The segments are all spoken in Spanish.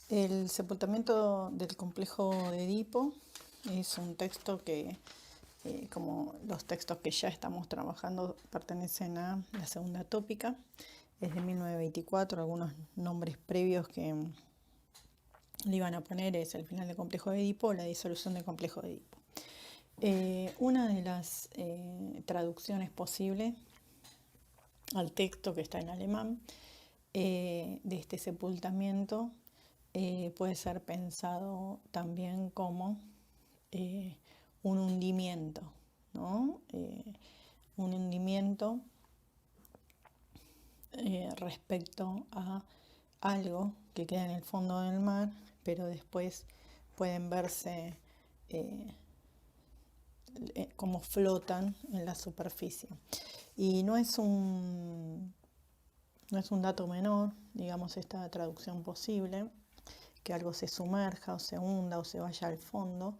El sepultamiento del complejo de Edipo es un texto que, como los textos que ya estamos trabajando, pertenecen a la segunda tópica. Es de 1924, algunos nombres previos que le iban a poner es el final del complejo de Edipo o la disolución del complejo de Edipo. Una de las traducciones posibles al texto que está en alemán de este sepultamiento puede ser pensado también como un hundimiento, ¿no? Un hundimiento respecto a algo que queda en el fondo del mar, pero después pueden verse como flotan en la superficie. Y no es un dato menor, digamos, esta traducción posible, que algo se sumerja o se hunda o se vaya al fondo,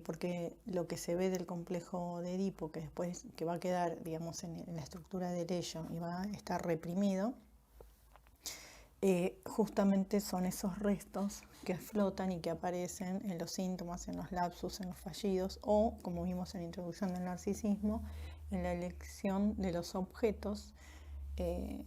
porque lo que se ve del complejo de Edipo, que después que va a quedar, digamos, en la estructura del ello y va a estar reprimido, justamente son esos restos que flotan y que aparecen en los síntomas, en los lapsus, en los fallidos o, como vimos en la introducción del narcisismo, en la elección de los objetos de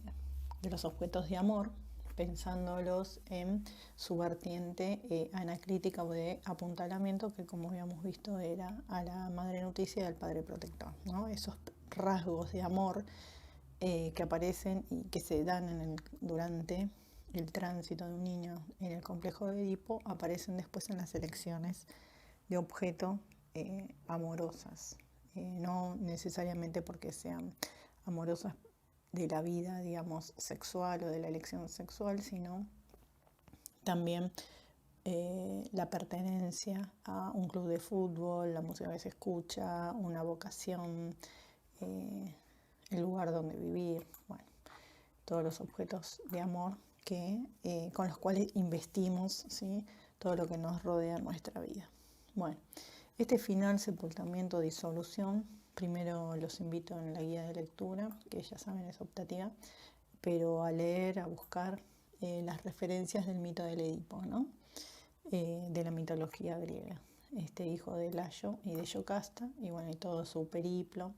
amor, pensándolos en su vertiente anacrítica o de apuntalamiento, que como habíamos visto era a la madre nutricia y al padre protector, ¿no? Esos rasgos de amor que aparecen y que se dan durante el tránsito de un niño en el complejo de Edipo aparecen después en las elecciones de objeto amorosas, no necesariamente porque sean amorosas de la vida, digamos, sexual o de la elección sexual, sino también la pertenencia a un club de fútbol, la música que se escucha, una vocación, el lugar donde vivir, bueno, todos los objetos de amor con los cuales investimos, ¿sí?, todo lo que nos rodea en nuestra vida. Bueno, este final, sepultamiento, disolución, primero los invito en la guía de lectura, que ya saben es optativa, pero a leer, a buscar las referencias del mito del Edipo, ¿no? De la mitología griega, este hijo de Layo y de Yocasta, y bueno, y todo su periplo,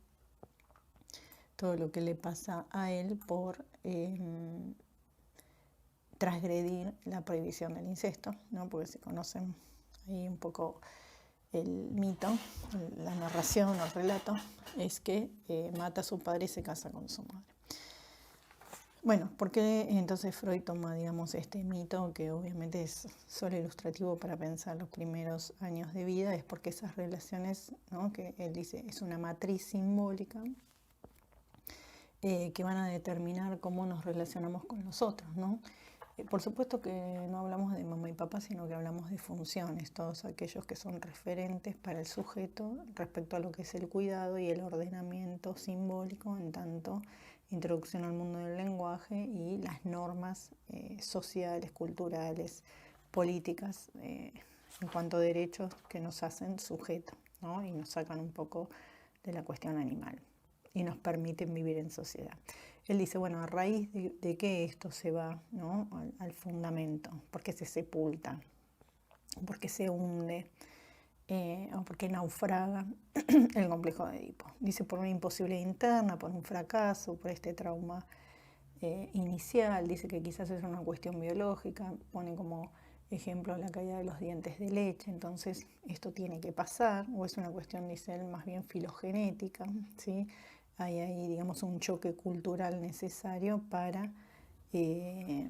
todo lo que le pasa a él por transgredir la prohibición del incesto, ¿no? Porque se conocen ahí un poco el mito, la narración, el relato, es que mata a su padre y se casa con su madre. Bueno, ¿por qué entonces Freud toma, digamos, este mito, que obviamente es solo ilustrativo para pensar los primeros años de vida? Es porque esas relaciones, ¿no?, que él dice es una matriz simbólica que van a determinar cómo nos relacionamos con los otros, ¿no? Por supuesto que no hablamos de mamá y papá, sino que hablamos de funciones, todos aquellos que son referentes para el sujeto respecto a lo que es el cuidado y el ordenamiento simbólico, en tanto introducción al mundo del lenguaje y las normas sociales, culturales, políticas, en cuanto a derechos que nos hacen sujetos, ¿no?, y nos sacan un poco de la cuestión animal y nos permiten vivir en sociedad. Él dice, bueno, a raíz de que esto se va, ¿no?, al fundamento, porque se sepulta, porque se hunde, o porque naufraga el complejo de Edipo. Dice, por una imposibilidad interna, por un fracaso, por este trauma inicial, dice que quizás es una cuestión biológica, pone como ejemplo la caída de los dientes de leche, entonces esto tiene que pasar, o es una cuestión, dice él, más bien filogenética, ¿sí? Hay ahí, digamos, un choque cultural necesario para que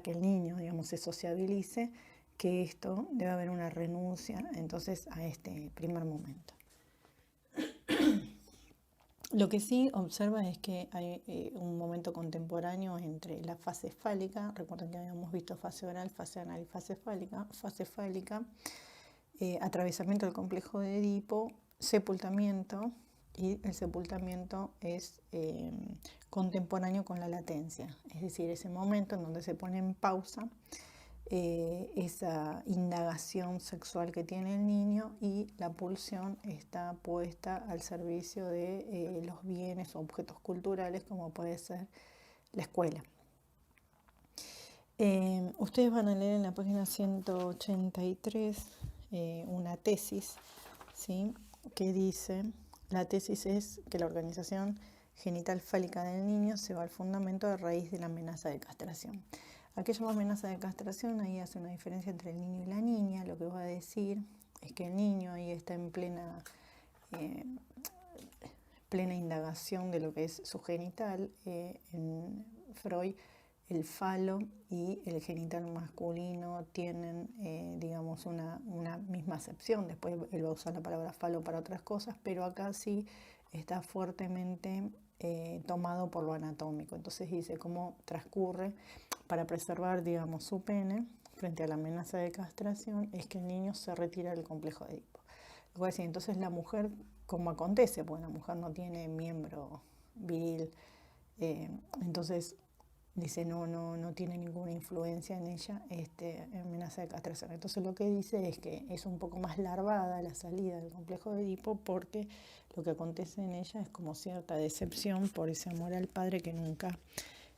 el niño, digamos, se sociabilice, que esto debe haber una renuncia entonces a este primer momento. Lo que sí observa es que hay un momento contemporáneo entre la fase fálica, recuerden que habíamos visto fase oral, fase anal y fase fálica, atravesamiento del complejo de Edipo, sepultamiento, y el sepultamiento es contemporáneo con la latencia, es decir, ese momento en donde se pone en pausa esa indagación sexual que tiene el niño y la pulsión está puesta al servicio de los bienes o objetos culturales como puede ser la escuela. Ustedes van a leer en la página 183 una tesis, ¿sí? Que dice, la tesis es que la organización genital fálica del niño se va al fundamento a raíz de la amenaza de castración. Aquella amenaza de castración, ahí hace una diferencia entre el niño y la niña. Lo que va a decir es que el niño ahí está en plena indagación de lo que es su genital. En Freud, el falo y el genital masculino tienen, digamos, una misma acepción. Después él va a usar la palabra falo para otras cosas, pero acá sí está fuertemente tomado por lo anatómico. Entonces dice cómo transcurre para preservar, digamos, su pene frente a la amenaza de castración, es que el niño se retira del complejo de Edipo. Lo cual decir, entonces la mujer, como acontece, pues la mujer no tiene miembro viril, entonces dice no tiene ninguna influencia en ella amenaza de castración. Entonces lo que dice es que es un poco más larvada la salida del complejo de Edipo, porque lo que acontece en ella es como cierta decepción por ese amor al padre que nunca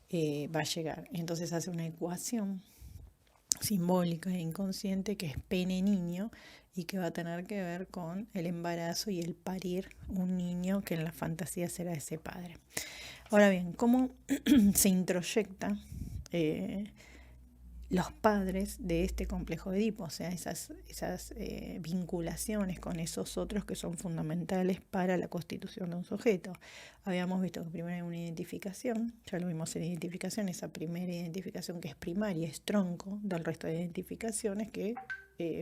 va a llegar. Entonces hace una ecuación simbólica e inconsciente que es pene-niño y que va a tener que ver con el embarazo y el parir un niño que en la fantasía será ese padre. Ahora bien, ¿cómo se introyecta los padres de este complejo de Edipo? O sea, esas vinculaciones con esos otros que son fundamentales para la constitución de un sujeto. Habíamos visto que primero hay una identificación, ya lo vimos en identificación, esa primera identificación que es primaria, es tronco del resto de identificaciones que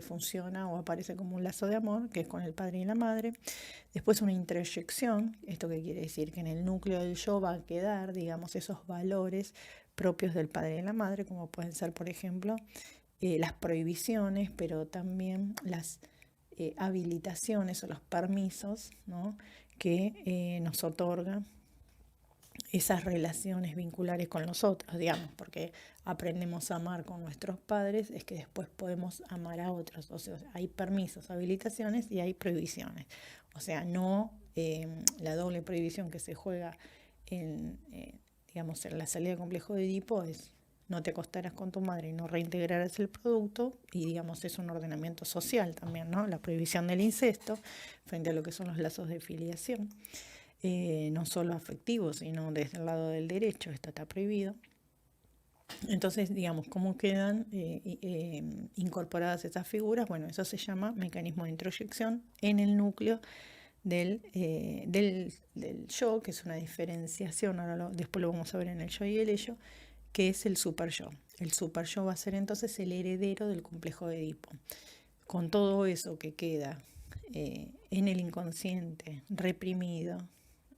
funciona o aparece como un lazo de amor, que es con el padre y la madre. Después una introyección, ¿esto qué quiere decir? Que en el núcleo del yo va a quedar, digamos, esos valores propios del padre y la madre, como pueden ser, por ejemplo, las prohibiciones, pero también las habilitaciones o los permisos, ¿no? Que nos otorga esas relaciones vinculares con los otros, digamos, porque aprendemos a amar con nuestros padres, es que después podemos amar a otros. O sea, hay permisos, habilitaciones y hay prohibiciones. O sea, no la doble prohibición que se juega en, digamos, en la salida del complejo de Edipo es no te acostarás con tu madre y no reintegrarás el producto, y digamos es un ordenamiento social también, ¿no? La prohibición del incesto frente a lo que son los lazos de filiación. No solo afectivos, sino desde el lado del derecho, esto está prohibido. Entonces, digamos, ¿cómo quedan incorporadas esas figuras? Bueno, eso se llama mecanismo de introyección en el núcleo del yo, que es una diferenciación, ahora después lo vamos a ver en el yo y el ello, que es el super yo. El super yo va a ser entonces el heredero del complejo de Edipo. Con todo eso que queda en el inconsciente reprimido,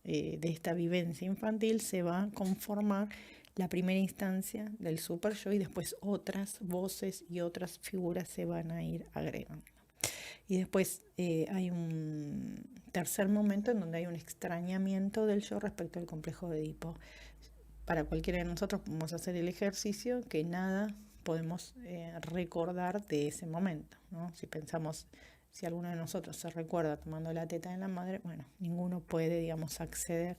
de esta vivencia infantil, se va a conformar la primera instancia del super yo, y después otras voces y otras figuras se van a ir agregando. Y después hay un tercer momento en donde hay un extrañamiento del yo respecto al complejo de Edipo. Para cualquiera de nosotros podemos hacer el ejercicio que nada podemos recordar de ese momento, ¿no? Si pensamos, si alguno de nosotros se recuerda tomando la teta de la madre, bueno, ninguno puede, digamos, acceder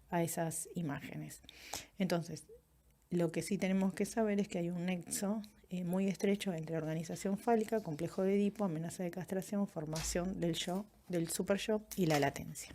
a esas imágenes. Entonces, lo que sí tenemos que saber es que hay un nexo muy estrecho entre organización fálica, complejo de Edipo, amenaza de castración, formación del yo, del super yo y la latencia.